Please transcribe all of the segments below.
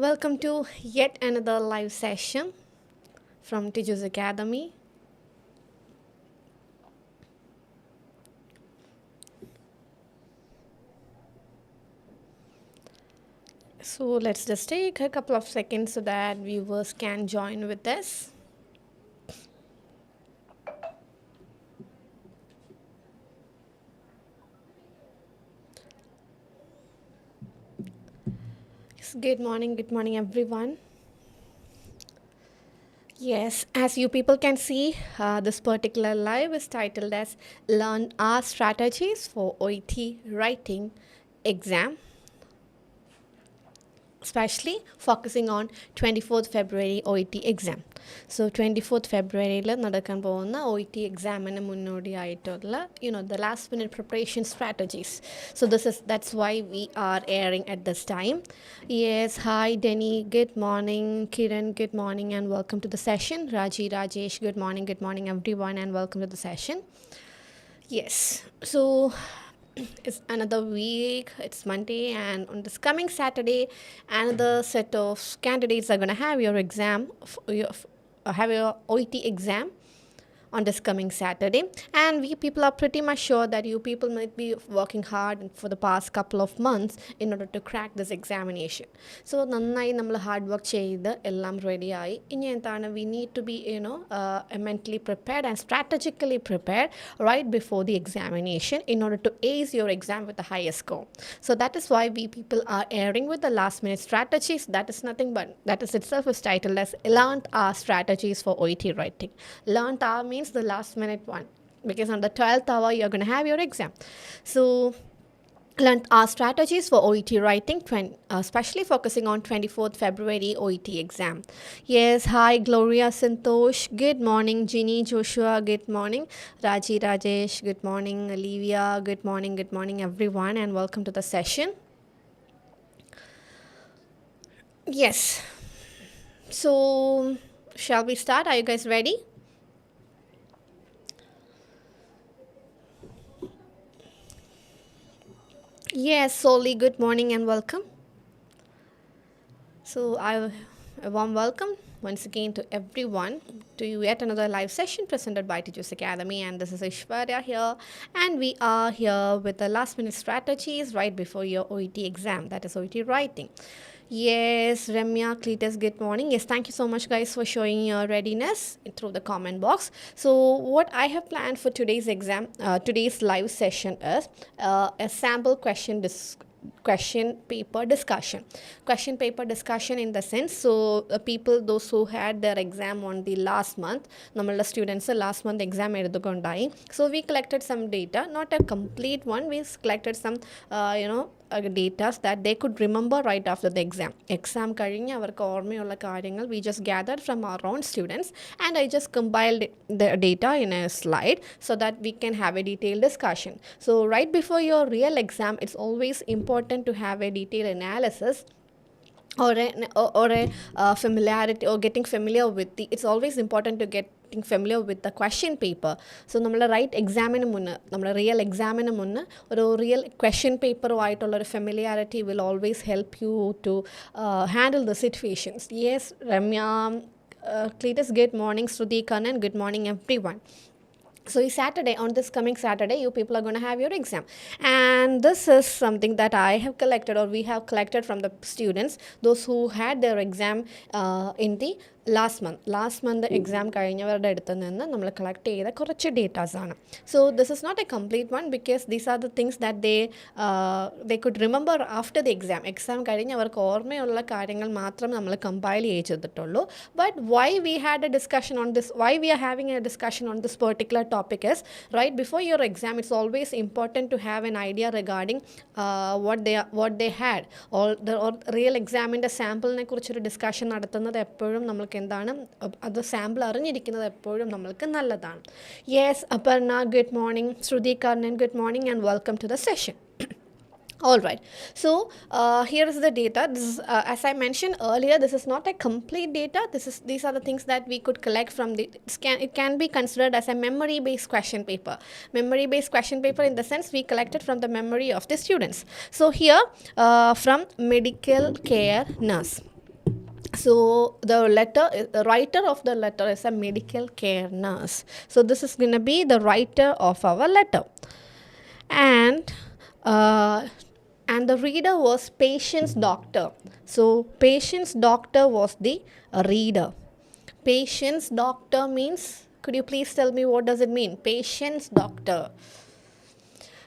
Welcome to yet another live session from Tiju's Academy. So let's just take a couple of seconds so that viewers can join with us. Good morning everyone. Yes, as you people can see, this particular live is titled as Learn Our Strategies for OET Writing Exam, especially focusing on 24th February OET exam. So 24th ഫെബ്രുവരിയിൽ നടക്കാൻ പോകുന്ന OET എക്സാമിന് മുന്നോടിയായിട്ടുള്ള the last minute preparation strategies. So that's why we are airing at this time. Yes, hi Denny, good morning. Kiran, good morning and welcome to the session. Rajesh, good morning everyone and welcome to the session. Yes, so it's another week, it's Monday, and on this coming Saturday another set of candidates are going to have your exam, have your OET exam on this coming Saturday. And we people are pretty much sure that you people might be working hard for the past couple of months in order to crack this examination. So നന്നായി നമ്മൾ hard work ചെയ്ത് എല്ലാം റെഡിയായി. ഇനി എന്താണ്, we need to be mentally prepared and strategically prepared right before the examination in order to ace your exam with the highest score. So that is why we people are airing with the last minute strategies. That is nothing but, that is itself is titled as Learned Our Strategies for OET Writing. Learned Our means the last minute one, because on the 12th hour you're going to have your exam. So learned our strategies for OET writing, especially focusing on 24th February OET exam. Yes, hi Gloria Santosh, good morning. Ginny Joshua, good morning. Rajesh, good morning. Olivia, good morning everyone and welcome to the session. Yes, so shall we start? Are you guys ready? Yes, Soli, good morning and welcome. So, a warm welcome once again to everyone to yet another live session presented by Tiju's Academy. And this is Ishwarya here, and we are here with the last minute strategies right before your OET exam, that is OET writing. Yes, Ramya, Cletus, good morning. Yes, thank you so much, guys, for showing your readiness through the comment box. So, what I have planned for today's exam, today's live session is a sample question paper discussion in the sense, so people, those who had their exam on the last month, നമ്മളുടെ students last month exam എഴുതുകൊണ്ടായി. So we collected some data, not a complete one, we collected some data that they could remember right after the exam കഴിഞ്ഞ് അവർക്ക് ഓർമ്മയുള്ള കാര്യങ്ങൾ we just gathered from our own students, and I just compiled the data in a slide so that we can have a detailed discussion. So right before your real exam, it's always important to have a detailed analysis or a familiarity, or getting familiar with the, it's always important to getting familiar with the question paper. So നമ്മളെ right എക്സാമിന് മുന്നേ, നമ്മുടെ real എക്സാമിന് മുന്നേ ഒരു real question പേപ്പറുമായിട്ടുള്ളൊരു familiarity will always help you to handle the situations. Yes Ramya, Cletus, good morning. Shruti, Kanan, good morning everyone. So Saturday, on this coming Saturday, you people are going to have your exam, and this is something that I have collected, or we have collected from the students, those who had their exam in the last month exam കഴിഞ്ഞവരുടെ അടുത്ത് നിന്ന് നമ്മൾ collect ചെയ്ത കുറച്ച് ഡേറ്റാസാണ്. So this is not a complete one, because these are the things that they could remember after the exam കഴിഞ്ഞ് അവർക്ക് ഓർമ്മയുള്ള കാര്യങ്ങൾ മാത്രം നമ്മൾ കമ്പൈൽ ചെയ്തിട്ടുള്ളൂ. But why we had a discussion on this, why we are having a discussion on this particular topic is, right before your exam it's always important to have an idea regarding what they had, or real എക്സാമിൻ്റെ സാമ്പിളിനെ കുറിച്ചൊരു discussion നടത്തുന്നത് എപ്പോഴും നമ്മൾക്ക് എന്താണ്, അത് sample അറിഞ്ഞിരിക്കുന്നത് എപ്പോഴും നമ്മൾക്ക് നല്ലതാണ്. Yes, Aparna, good morning. Shruti, Karnan, good morning and welcome to the session. All right, so here is the data. This is, as I mentioned earlier, this is not a complete data. These are the things that we could collect from the, it can be considered as a memory based question paper. Memory based question paper in the sense we collected from the memory of the students. So here from medical care nurse, So the writer of the letter is a medical care nurse. So this is going to be the writer of our letter. And uh, and the reader was patient's doctor. So patient's doctor was the reader. Patient's doctor means, could you please tell me what does it mean? Patient's doctor.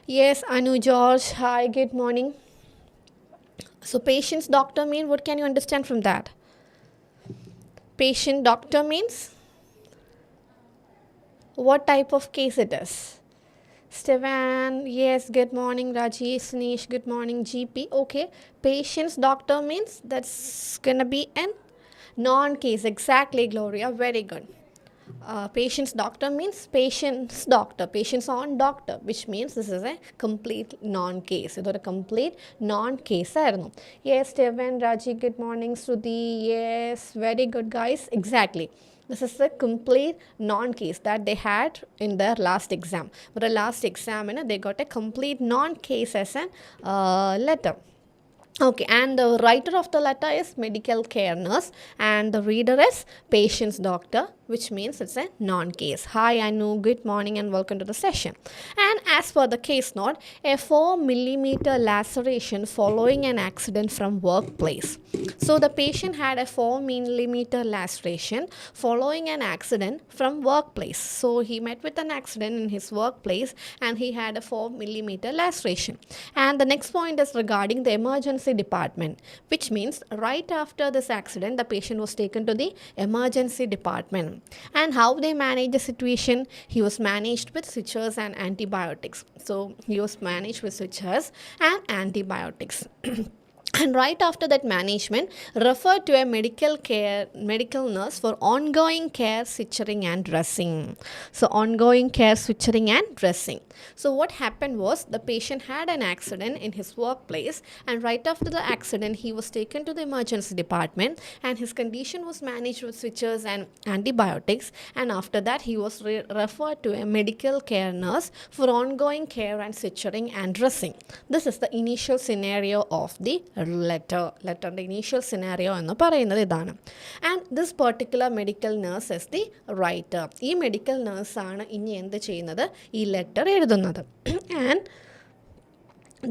Yes, Anu George. Hi, good morning. So patient's doctor mean, what can you understand from that? Patient doctor means what type of case it is. Stevan, yes, good morning. Rajesh, Nish, good morning. GP, okay. Patient's doctor means that's gonna be an non-case. Exactly, Gloria, very good. Patient's doctor means patient's doctor, patient's on doctor, which means this is a complete non-case. ഇതൊരു complete non-case ആയിരുന്നു. Yes, Steven, Raji, good morning. Sruthi, yes, very good guys. Exactly. This is the complete non-case that they had in their last exam. For the last exam, they got a complete non-case as an letter. Okay, and the writer of the letter is medical care nurse, and the reader is patient's doctor, which means it's a non-case. Hi, Anu, good morning and welcome to the session. And as per the case note, a 4 millimeter laceration following an accident from workplace. So the patient had a 4 millimeter laceration following an accident from workplace. So he met with an accident in his workplace and he had a 4 millimeter laceration. And the next point is regarding the emergency department, which means right after this accident, the patient was taken to the emergency department. And how they managed the situation? He was managed with sutures and antibiotics. So he was managed with sutures and antibiotics. And right after that management, referred to a medical nurse for ongoing care, suturing and dressing. So ongoing care, suturing and dressing. So what happened was the patient had an accident in his workplace, and right after the accident he was taken to the emergency department and his condition was managed with sutures and antibiotics, and after that he was referred to a medical care nurse for ongoing care and suturing and dressing. This is the initial scenario of the ലെറ്ററിൻ്റെ initial scenario എന്ന് പറയുന്നത് ഇതാണ്. And this particular medical nurse is the writer. ഈ medical നേഴ്സാണ് ഇനി എന്ത് ചെയ്യുന്നത്? ഈ ലെറ്റർ എഴുതുന്നത്. And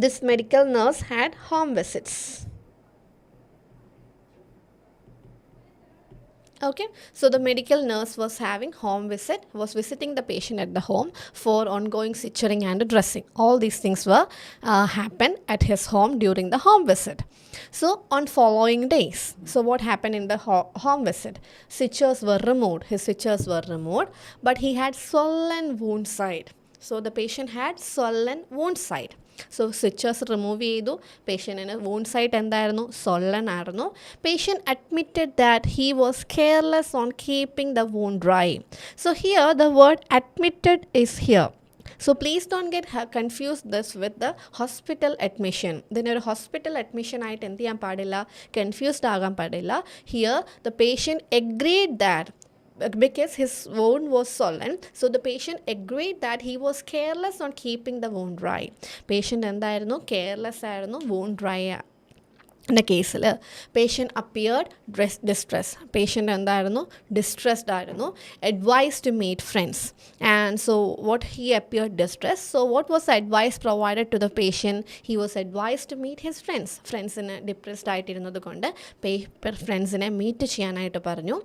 this medical nurse had home visits. Okay, so the medical nurse was visiting the patient at the home for ongoing suturing and dressing. All these things were happened at his home during the home visit. So on following days, so what happened in the home visit? Sutures were removed. His sutures were removed, but he had swollen wound side. So the patient had swollen wound side. So sutures remove ചെയ്തു. പേഷ്യൻറ്റിന് wound site എന്തായിരുന്നു? Swollen ആയിരുന്നു. Patient admitted that he was careless on keeping the wound dry. So here the word admitted is here. So please don't get confused this with the hospital admission. ഇതിനൊരു hospital admission ആയിട്ട് എന്ത് ചെയ്യാൻ പാടില്ല? Confused ആകാൻ പാടില്ല. Here the patient agreed that because his wound was swollen, so the patient agreed that he was careless on keeping the wound dry. Patient എന്തായിരുന്നു? Careless ആയിരുന്നു, wound dry എന്ന കേസിൽ. Patient appeared distress. പേഷ്യൻ്റ് എന്തായിരുന്നു? Distressed ആയിരുന്നു. Advise to meet friends. And so what he appeared distress. So what was advise provided to the patient? He was advise to meet his friends. ഫ്രണ്ട്സിന് depressed ആയിട്ടിരുന്നത് കൊണ്ട് ഫ്രണ്ട്സിനെ meet ചെയ്യാനായിട്ട് പറഞ്ഞു.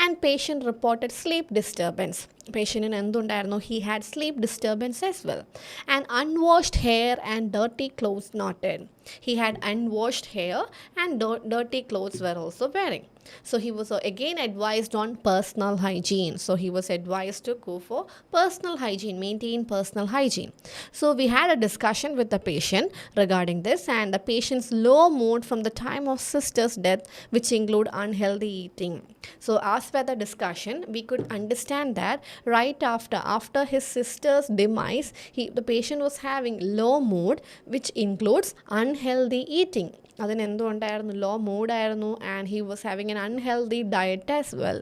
And patient reported sleep disturbance. പേഷ്യൻറ്റിന് എന്തുണ്ടായിരുന്നു? He had sleep disturbance as well. And unwashed hair and dirty clothes noted. He had unwashed hair and dirty clothes were also wearing. So he was again advised on personal hygiene. So he was advised to go for personal hygiene, maintain personal hygiene. So we had a discussion with the patient regarding this, and the patient's low mood from the time of sister's death, which include unhealthy eating. So as per the discussion, we could understand that right after his sister's demise, the patient was having low mood, which includes unhealthy eating. അതിനെന്തുകൊണ്ടായിരുന്നു? Low മൂഡായിരുന്നു. And he was having an unhealthy diet as well.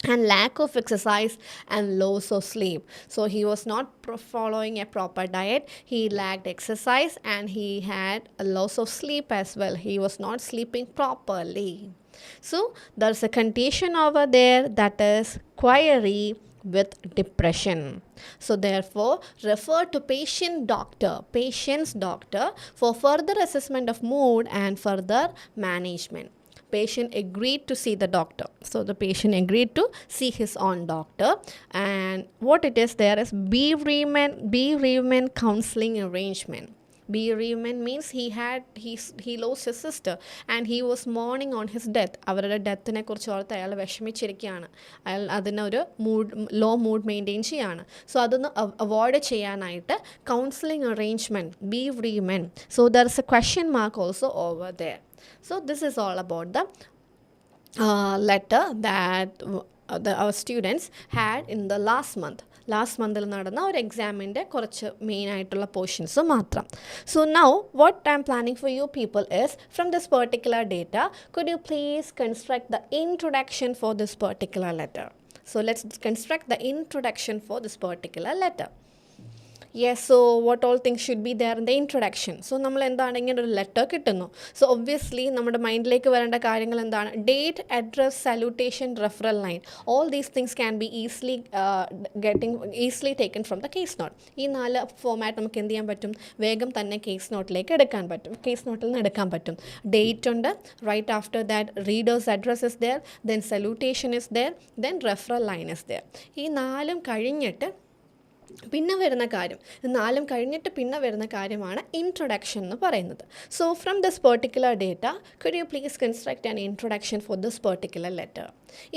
And lack of exercise and loss of sleep. So he was not following a proper diet. He lacked exercise and he had a loss of sleep as well. He was not sleeping properly. So there's a condition over there, that is query with depression. So therefore, refer to patient's doctor for further assessment of mood and further management. Patient agreed to see the doctor. So the patient agreed to see his own doctor. And what it is there is bereavement counseling arrangement. Bereavement means he lost his sister and he was mourning on his death. അവരുടെ ഡെത്തിനെ കുറിച്ച് ഓർത്ത് അയാൾ വിഷമിച്ചിരിക്കുകയാണ്. അയാൾ അതിനൊരു low mood maintain ചെയ്യാണ്. So അതൊന്ന് avoid ചെയ്യാനായിട്ട് counselling arrangement, bereavement. So there is a question mark also over there. So this is all about the letter that our students had in the last മന്തിൽ നടന്ന ഒരു എക്സാമിൻ്റെ കുറച്ച് main ആയിട്ടുള്ള portions മാത്രം. So now what I am planning for you people is from this particular data could you please construct the introduction for this particular letter. So let's construct the introduction for this particular letter. Yes, so what all things should be there in the introduction? So നമ്മൾ എന്താണ് ഇങ്ങനെ ഒരു letter കിട്ടുന്നു. So obviously നമ്മുടെ മൈൻഡിലേക്ക് വരേണ്ട കാര്യങ്ങൾ എന്താണ്? Date, address, salutation, referral line. All these things can be easily taken from the case note. ഈ 4 ഫോമാറ്റ് നമുക്ക് എന്ത് ചെയ്യാൻ പറ്റും? വേഗം തന്നെ കേസ് നോട്ടിലേക്ക് എടുക്കാൻ പറ്റും, കേസ് നോട്ടിൽ നിന്ന് എടുക്കാൻ പറ്റും. ഡേറ്റ് ഉണ്ട്, right after that reader's address is there, then salutation is there, then referral line is there. ഈ 4 കഴിഞ്ഞിട്ട് പിന്നെ വരുന്ന കാര്യം, 4 കഴിഞ്ഞിട്ട് പിന്നെ വരുന്ന കാര്യമാണ് ഇൻട്രൊഡക്ഷൻ എന്ന് പറയുന്നത്. So from this particular data could you please construct an introduction for this particular letter.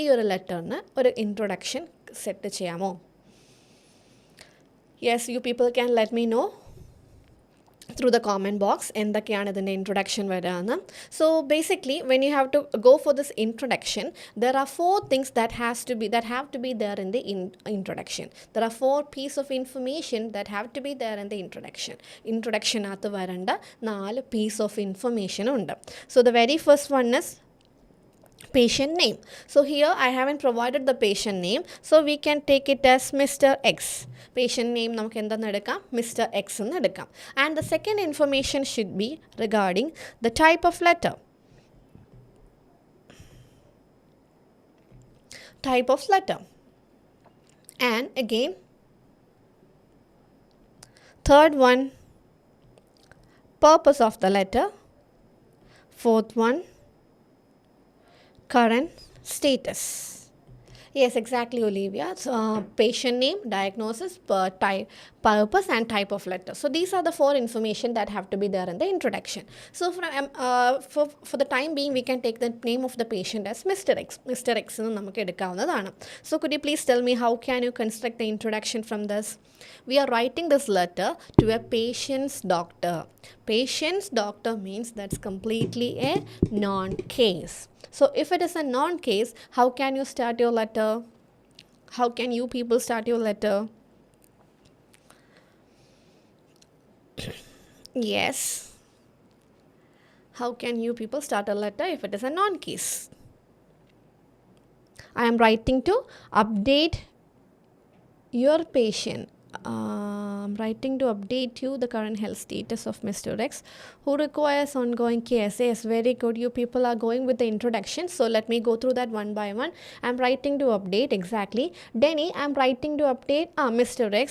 ഈ ഒരു ലെറ്ററിന് ഒരു ഇൻട്രൊഡക്ഷൻ സെറ്റ് ചെയ്യാമോ? Yes, you people can let me know through the comment box എന്തൊക്കെയാണ് ഇതിൻ്റെ ഇൻട്രൊഡക്ഷൻ വരാമെന്ന്. So basically when you have to go for this introduction, there are 4 things that have to be there in the introduction. There are 4 pieces of information that have to be there in the introduction. ഇൻട്രൊഡക്ഷനകത്ത് വരേണ്ട 4 pieces of information ഉണ്ട്. So the very first one is patient name. So here I haven't provided the patient name, so we can take it as Mr. X. Patient name നമുക്ക് എന്തെന്ന് എടുക്കാം? Mr. X എന്ന് എടുക്കാം. And the second information should be regarding the type of letter. Type of letter. And again, third one, purpose of the letter. Fourth one, current status. Yes, exactly, Olivia. So, patient name, diagnosis, purpose and type of letter. So these are the 4 information that have to be there in the introduction. So for the time being, we can take the name of the patient as Mr. X. Mr. X nu namakku edukavunnathana. So could you please tell me how can you construct the introduction from this? We are writing this letter to a patient's doctor. Patient's doctor means that's completely a non-case. So if it is a non-case, how can you start your letter? How can you people start your letter? Yes. How can you people start a letter if it is a non-case? I am writing to update your patient. I'm writing to update you the current health status of Mr. X who requires ongoing care. Yes, very good. You people are going with the introduction. So let me go through that one by one. I'm writing to update, exactly. Denny, I'm writing to update Mr. X.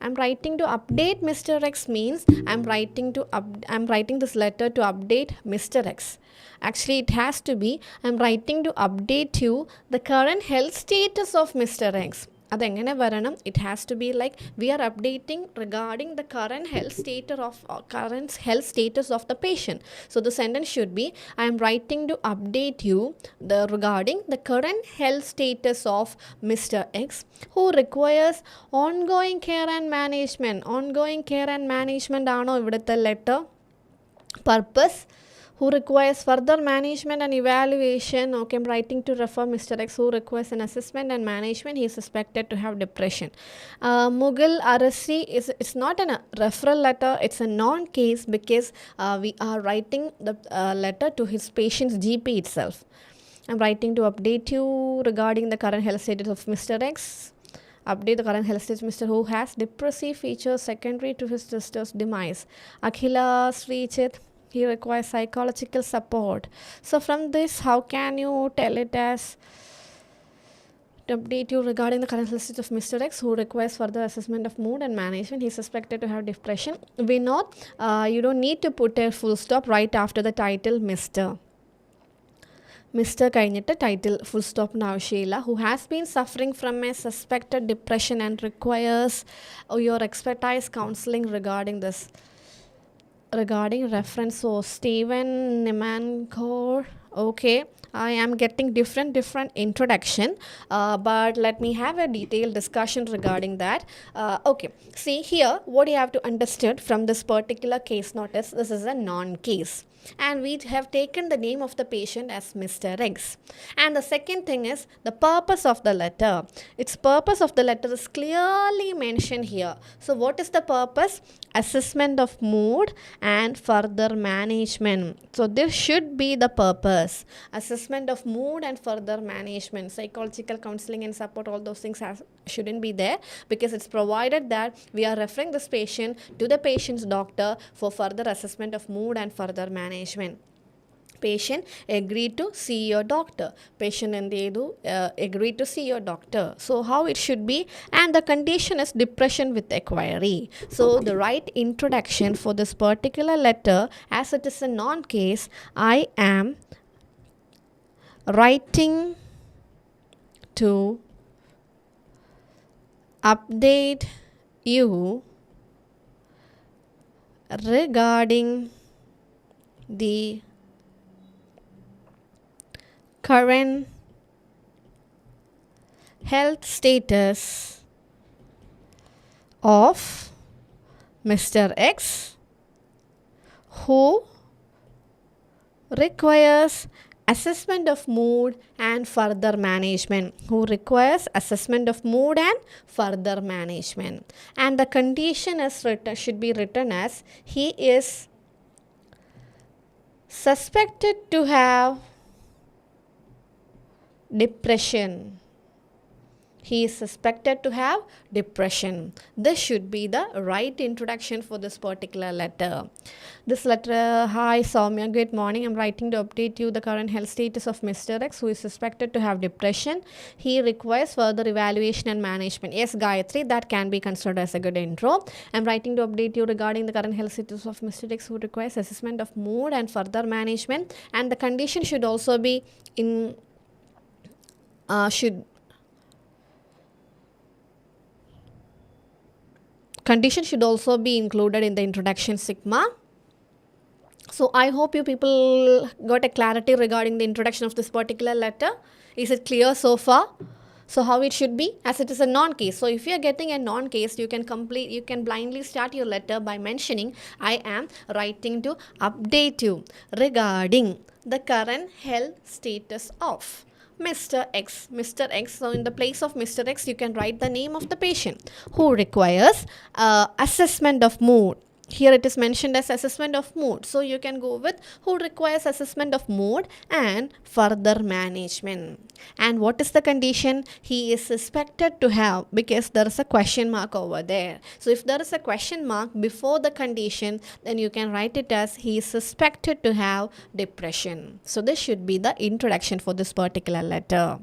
I'm writing to update Mr. X means I'm writing this letter to update Mr. X. Actually, it has to be I'm writing to update you the current health status of Mr. X. അതെങ്ങനെ വരണം? It has to be like we are updating regarding the current health status of the patient. So the sentence should be I am writing to update you regarding the current health status of mister X who requires ongoing care and management. Ongoing care and management ആണോ ഇവിടുത്തെ letter? Purpose who requires further management and evaluation. Okay, I'm writing to refer Mr. X who requires an assessment and management. He is suspected to have depression. Mughal Arasi it's not a referral letter, it's a non-case because we are writing the letter to his patient's GP itself. I'm writing to update you regarding the current health status of Mr. X. Update the current health status Mr. who has depressive features secondary to his sister's demise. Akhila Srichit, He requires psychological support. So from this, how can you tell it as to update you regarding the current health state of Mr. X, who requires further assessment of mood and management. He's suspected to have depression. We know you don't need to put a full stop right after the title Mr. Mr. കഴിഞ്ഞിട്ട് title full stop ആവശ്യമില്ല, who has been suffering from a suspected depression and requires your expertise counseling regarding this. Regarding reference, so Stephen Nemankor. Okay, I am getting different introduction, but let me have a detailed discussion regarding that. Okay, see here what you have to understand from this particular case notice. This is a non-case, and we have taken the name of the patient as Mr. X. And the second thing is the purpose of the letter. Its purpose of the letter is clearly mentioned here. So what is the purpose? Assessment of mood and further management. So this should be the purpose. Assessment of mood and further management. Psychological counseling and support, all those things shouldn't be there, because it's provided that we are referring this patient to the patient's doctor for further assessment of mood and further management. Patient agreed to see your doctor. Patient agreed to see your doctor. So how it should be? And the condition is depression with inquiry. So the right introduction for this particular letter, as it is a non-case, I am writing to update you regarding the current health status of Mr. X, who requires assessment of mood and further management. Who requires assessment of mood and further management. And the condition is should be written as he is suspected to have depression. He is suspected to have depression. This should be the right introduction for this particular letter. This letter, hi Soumya, good morning. I'm writing to update you the current health status of Mr. X, who is suspected to have depression. He requires further evaluation and management. Yes, Gayatri, that can be considered as a good intro. I'm writing to update you regarding the current health status of Mr. X, who requires assessment of mood and further management. And the condition should also be in condition should also be included in the introduction sigma. So I hope you people got a clarity regarding the introduction of this particular letter. Is it clear so far? So how it should be, as it is a non-case. So if you are getting a non-case, you can blindly start your letter by mentioning, I am writing to update you regarding the current health status of Mr. X. Mr. X. So in the place of Mr. X, you can write the name of the patient who requires assessment of mood. Here it is mentioned as assessment of mood. So you can go with who requires assessment of mood and further management. And what is the condition? He is suspected to have, because there is a question mark over there. So if there is a question mark before the condition, then you can write it as he is suspected to have depression. So this should be the introduction for this particular letter.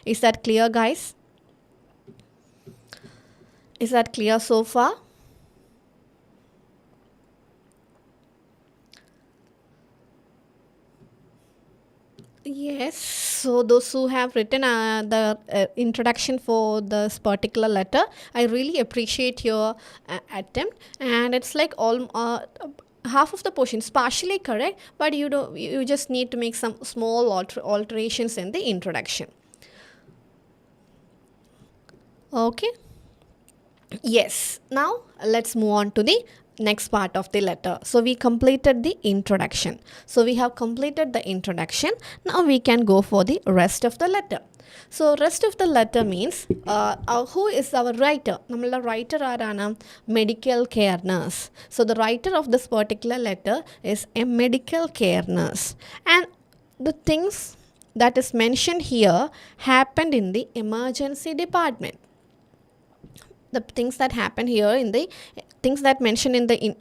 Is that clear, guys? Is that clear so far? Yes, so those who have written the introduction for this particular letter, I really appreciate your attempt. And it's like all half of the portions partially correct, but you just need to make some small alterations in the introduction. Okay. Yes, now let's move on to the next part of the letter. So we completed the introduction. So we have completed the introduction. Now we can go for the rest of the letter. So rest of the letter means who is our writer? Nammala writer aarana? Medical care nurse. So the writer of this particular letter is a medical care nurse. And the things that is mentioned here happened in the emergency department. The things that happen here in the things that mentioned in the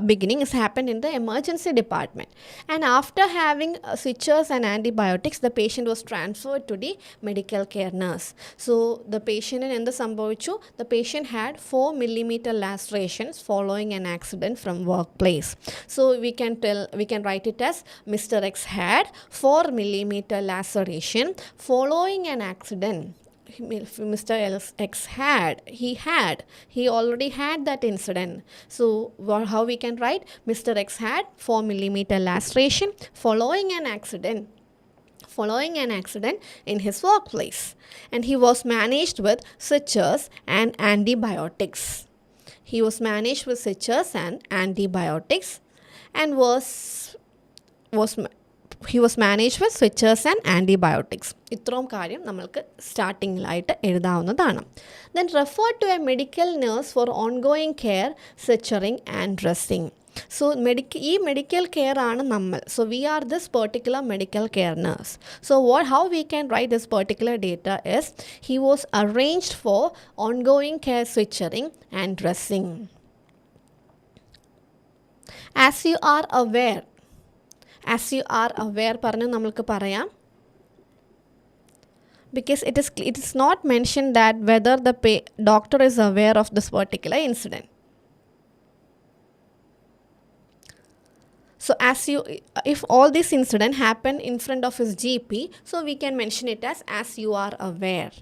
beginning is happened in the emergency department, and after having switches and antibiotics, the patient was transferred to the medical care nurse. So the patient in the Sambhavichu, the patient had 4 millimeter lacerations following an accident from workplace. So we can write it as Mr. X had 4 millimeter laceration following an accident. Mr. X he already had that incident. So how we can write? Mr. X had 4 millimeter laceration following an accident in his workplace, and he was managed with sutures and antibiotics. He was managed with sutures and antibiotics and he was managed with switches and antibiotics. ഇത്രയും കാര്യം നമ്മൾക്ക് സ്റ്റാർട്ടിങ്ങിലായിട്ട് എഴുതാവുന്നതാണ്. Then refer to a medical nurse for ongoing care, suturing and dressing. So ഈ medical care ആണ് നമ്മൾ. So we are this particular medical care nurse. So how we can write this particular data is, he was arranged for ongoing care, suturing and dressing. As you are aware പറഞ്ഞ് നമ്മൾക്ക് പറയാം, because it is not mentioned that whether the doctor is aware of this particular incident. So if all this incident happened in front of his GP, so we can mention it as you are aware.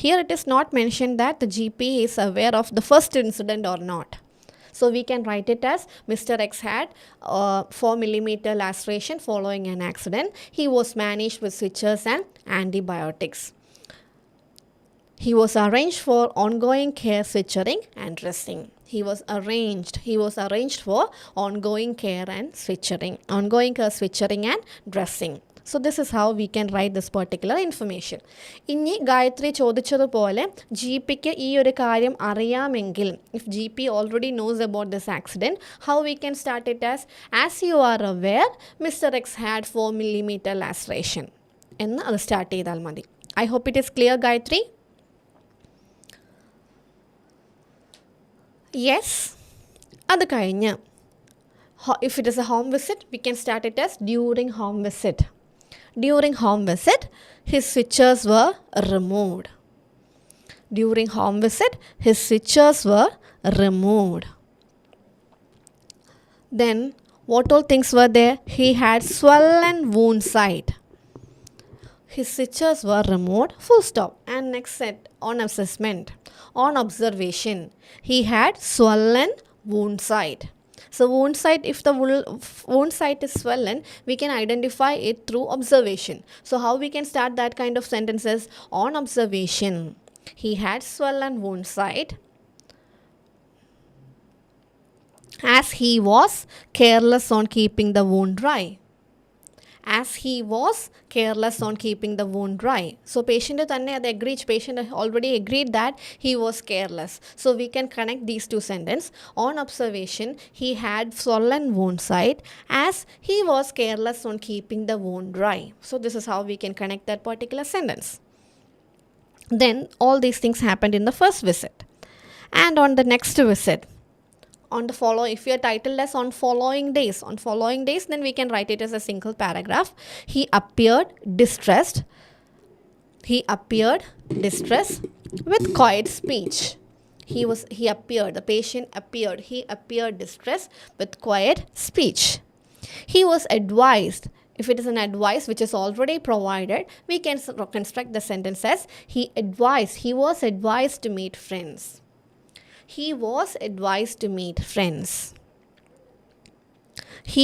Here it is not mentioned that the GP is aware of the first incident or not. So we can write it as Mr. X had 4 millimeter laceration following an accident. He was managed with switches and antibiotics. He was arranged for ongoing care, suturing and dressing. He was arranged for ongoing care, suturing and dressing. So this is how we can write this particular information. ഇനി Gayathri ചോദിച്ചതുപോലെ G പിക്ക് ഈ ഒരു കാര്യം അറിയാമെങ്കിൽ, if GP already knows about this accident, how we can start it as you are aware, Mr. X had 4 millimeter laceration എന്ന് അത് start ചെയ്താൽ മതി. I hope it is clear, Gayatri. Yes. അത് കഴിഞ്ഞ് if it is a home visit, we can start it as during home visit. During home visit, his switches were removed. During home visit, his switches were removed. Then, what all things were there? He had swollen wound site. His switches were removed, full stop. And next set, on assessment, on observation, he had swollen wound site. So wound site, if the wound site is swollen, we can identify it through observation. So how we can start that kind of sentences? On observation, he had swollen wound site as he was careless on keeping the wound dry. As he was careless on keeping the wound dry. So patient already agreed that he was careless. So we can connect these two sentences. On observation, he had swollen wound site as he was careless on keeping the wound dry. So this is how we can connect that particular sentence. Then all these things happened in the first visit. And on the next visit, if you are titled as on following days, then we can write it as a single paragraph. He appeared distressed with quiet speech. He appeared distressed with quiet speech. He was advised. If it is an advice which is already provided, we can construct the sentence as he was advised to meet friends. He was advised to meet friends. He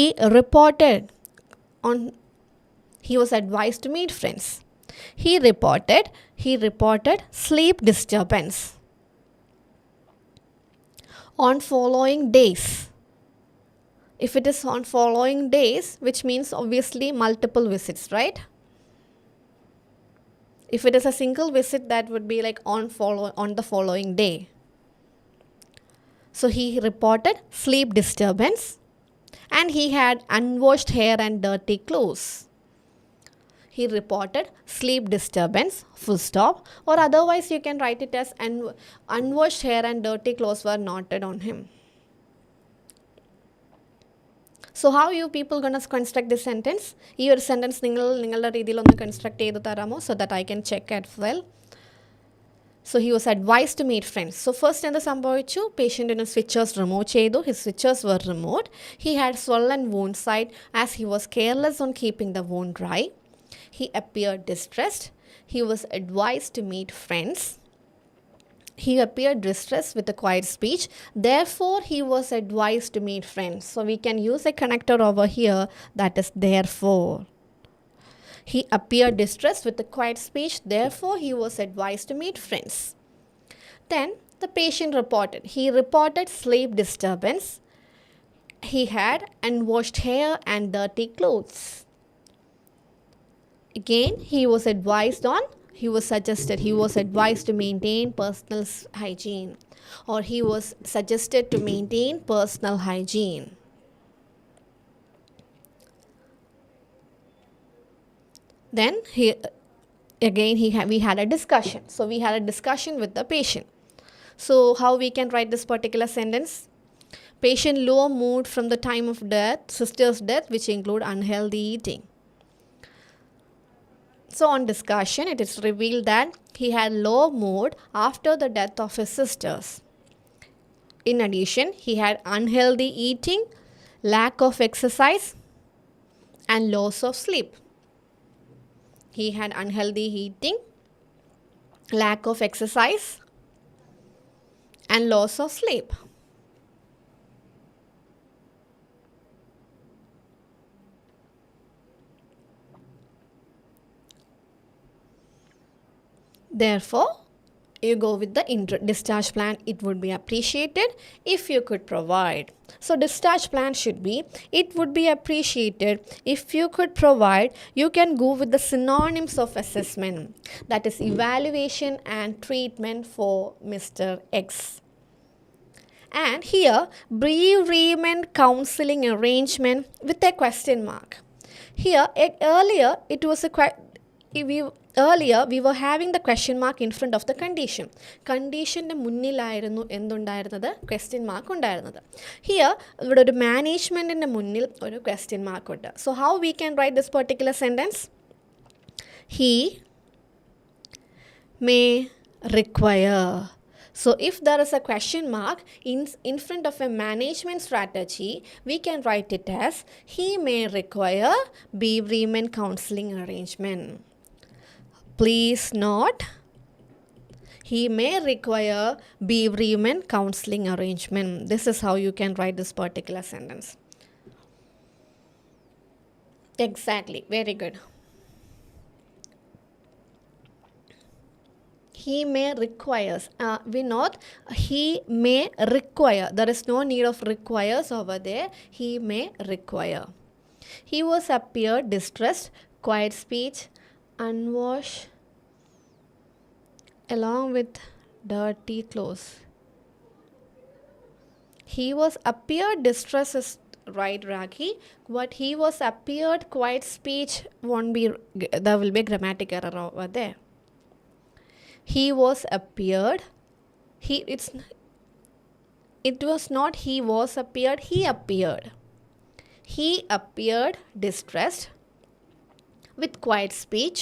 was advised to meet friends. He reported sleep disturbance. On following days. If it is on following days, which means obviously multiple visits, right? If it is a single visit, that would be like on the following day. So he reported sleep disturbance and he had unwashed hair and dirty clothes. He reported sleep disturbance, full stop, or otherwise you can write it as unwashed hair and dirty clothes were noted on him. So how you people gonna construct this sentence? ഈ ഒരു sentence നിങ്ങളുടെ രീതിയിലൊന്ന് construct ചെയ്ത് തരാമോ, so that I can check as well. So he was advised to meet friends. So first എന്ത് സംഭവിച്ചു? പേഷ്യൻറ്റിന് സ്വിച്ചേഴ്സ് remove ചെയ്തു. His switches were removed. He had swollen wound site as he was careless on keeping the wound dry. He appeared distressed. He was advised to meet friends. He appeared distressed with a quiet speech. Therefore, he was advised to meet friends. So we can use a connector over here, that is therefore. He appeared distressed with a quiet speech. Therefore, he was advised to meet friends. Then the patient reported. He reported sleep disturbance. He had unwashed hair and dirty clothes. Again, he was advised to maintain personal hygiene, or he was suggested to maintain personal hygiene. Then we had a discussion. So we had a discussion with the patient. So how we can write this particular sentence? Patient low mood from the time of death, sister's death, which include unhealthy eating. So on discussion, it is revealed that he had low mood after the death of his sisters. In addition, he had unhealthy eating, lack of exercise, and loss of sleep. He had unhealthy eating, lack of exercise, and loss of sleep. Therefore, you go with the discharge plan. It would be appreciated if you could provide. So discharge plan should be, it would be appreciated if you could provide. You can go with the synonyms of assessment, that is evaluation and treatment for Mr. X. And here, bereavement counseling arrangement with a question mark. Here, earlier we were having the question mark in front of the condition. കണ്ടീഷൻ്റെ മുന്നിലായിരുന്നു എന്തുണ്ടായിരുന്നത്? Question mark ഉണ്ടായിരുന്നത്. Here ഇവിടെ ഒരു മാനേജ്മെൻറ്റിൻ്റെ മുന്നിൽ ഒരു question mark ഉണ്ട്. So how we can write this particular sentence? He may require. So if there is a question mark in front of a management strategy, we can write it as he may require bereavement counseling arrangement. Please note, he may require bereavement counseling arrangement. This is how you can write this particular sentence. Exactly, very good. He may requires. We note he may require. There is no need of requires over there. He may require. He was appeared distressed, quiet speech, unwashed, along with dirty clothes. He was appeared distressed is right, Raki, but he was appeared quiet speech won't be, there will be a grammatic error over there. He was appeared, it was not he was appeared, he appeared. He appeared distressed with quiet speech,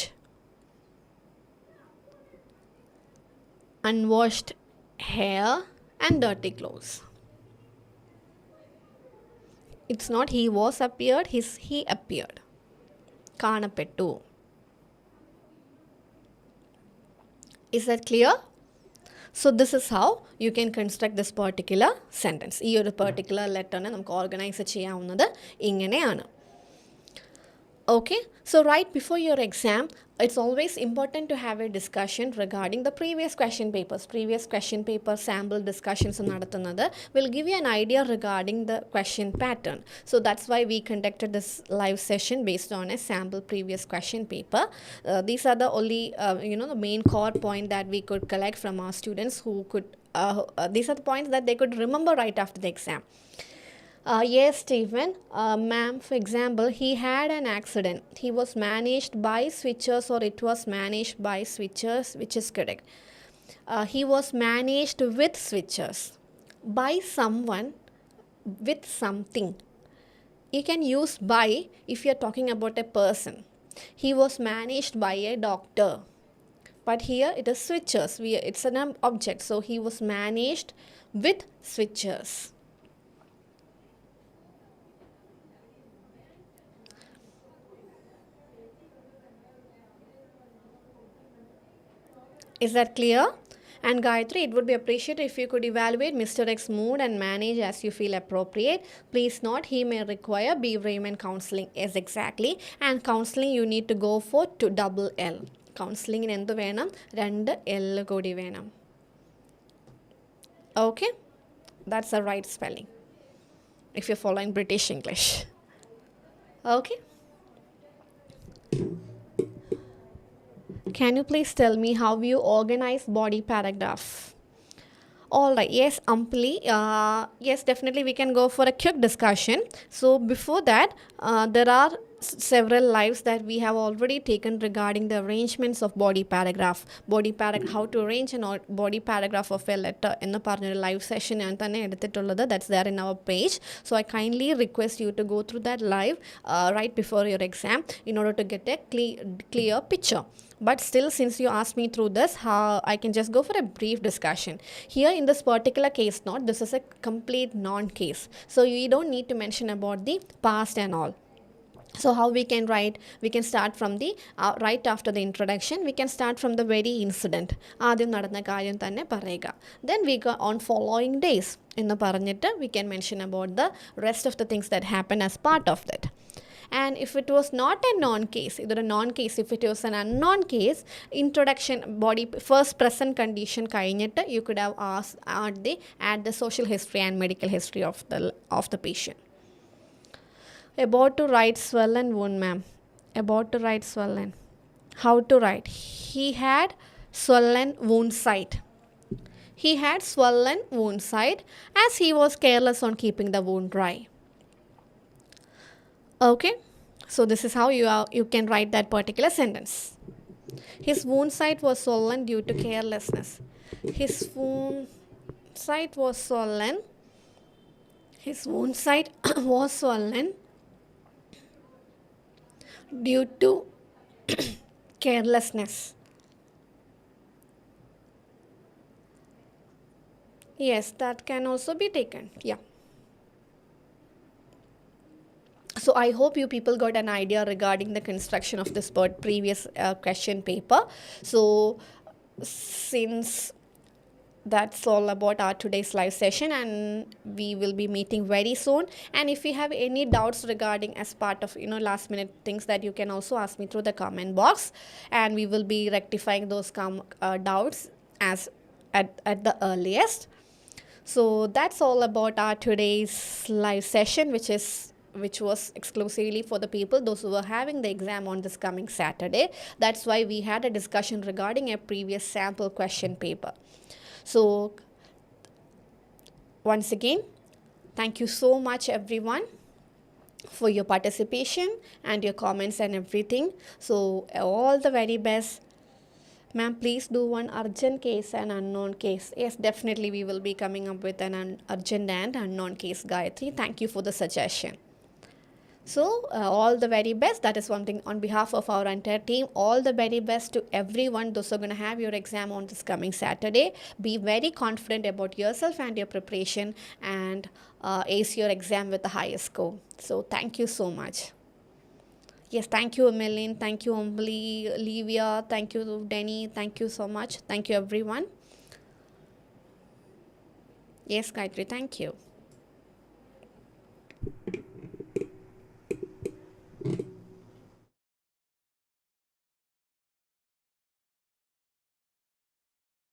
unwashed hair and dirty clothes. It's not he was appeared, he appeared. Kanapettu. Is that clear? So this is how you can construct this particular sentence. ഈ ഒരു particular letterനെ നമുക്ക് organise ചെയ്യാവുന്നത് ഇങ്ങനെയാണ്. Okay, so right before your exam, it's always important to have a discussion regarding the previous question papers. Previous question paper sample discussions will give you an idea regarding the question pattern. So that's why we conducted this live session based on a sample previous question paper. These are the only, the main core point that we could collect from our students who could, these are the points that they could remember right after the exam. Yes, Stephen. Ma'am, for example, he had an accident. He was managed by switchers, or it was managed by switchers, which is correct. He was managed with switchers. By someone, with something. You can use by if you're talking about a person. He was managed by a doctor. But here it is switchers. It's an object. So he was managed with switchers. Is that clear? And Gayatri, it would be appreciated if you could evaluate Mr. X's mood and manage as you feel appropriate. Please note, he may require bereavement counseling. Yes, exactly. And counseling you need to go for to double L. Counseling in endu venam 2 L kodi venam. Okay? That's the right spelling. If you're following British English. Okay? Can you please tell me how you organize body paragraph? All right, yes, Ampli. Yes, definitely we can go for a quick discussion. So before that, there are several lives that we have already taken regarding the arrangements of body paragraph. How to arrange an body paragraph of a letter in the partner live session and that's there in our page. So I kindly request you to go through that live right before your exam in order to get a clear picture. But still, since you asked me through this, I can just go for a brief discussion. Here in this particular case note, this is a complete non-case. So you don't need to mention about the past and all. So how we can write? We can start from the right after the introduction. We can start from the very incident. Then we go on following days. In the paranjittu, we can mention about the rest of the things that happen as part of that. And if it was not a non-case, either a non-case, if it was an unknown case, introduction, body, first present condition, you could have asked add the social history and medical history of the patient. About to write swollen wound, ma'am. About to write swollen. How to write? He had swollen wound site. He had swollen wound site as he was careless on keeping the wound dry. Okay, so this is how you can write that particular sentence. His wound site was swollen due to carelessness. His wound site was swollen. His wound site was swollen due to carelessness. Yes, that can also be taken. Yeah. So I hope you people got an idea regarding the construction of this previous question paper. So since that's all about our today's live session, and we will be meeting very soon. And if you have any doubts regarding as part of last minute things, that you can also ask me through the comment box, and we will be rectifying those doubts as at the earliest. So that's all about our today's live session, which was exclusively for the people those who were having the exam on this coming Saturday. That's why we had a discussion regarding a previous sample question paper. So once again, thank you so much everyone for your participation and your comments and everything. So all the very best. Ma'am, please do one urgent case and unknown case. Yes, definitely we will be coming up with an urgent and unknown case, Gayatri. Thank you for the suggestion. So all the very best. That is one thing on behalf of our entire team. All the very best to everyone. Those who are going to have your exam on this coming Saturday. Be very confident about yourself and your preparation, and ace your exam with the highest score. So thank you so much. Yes, thank you, Emeline. Thank you, Umbli, Livia. Thank you, Denny. Thank you so much. Thank you, everyone. Yes, Gayatri, thank you.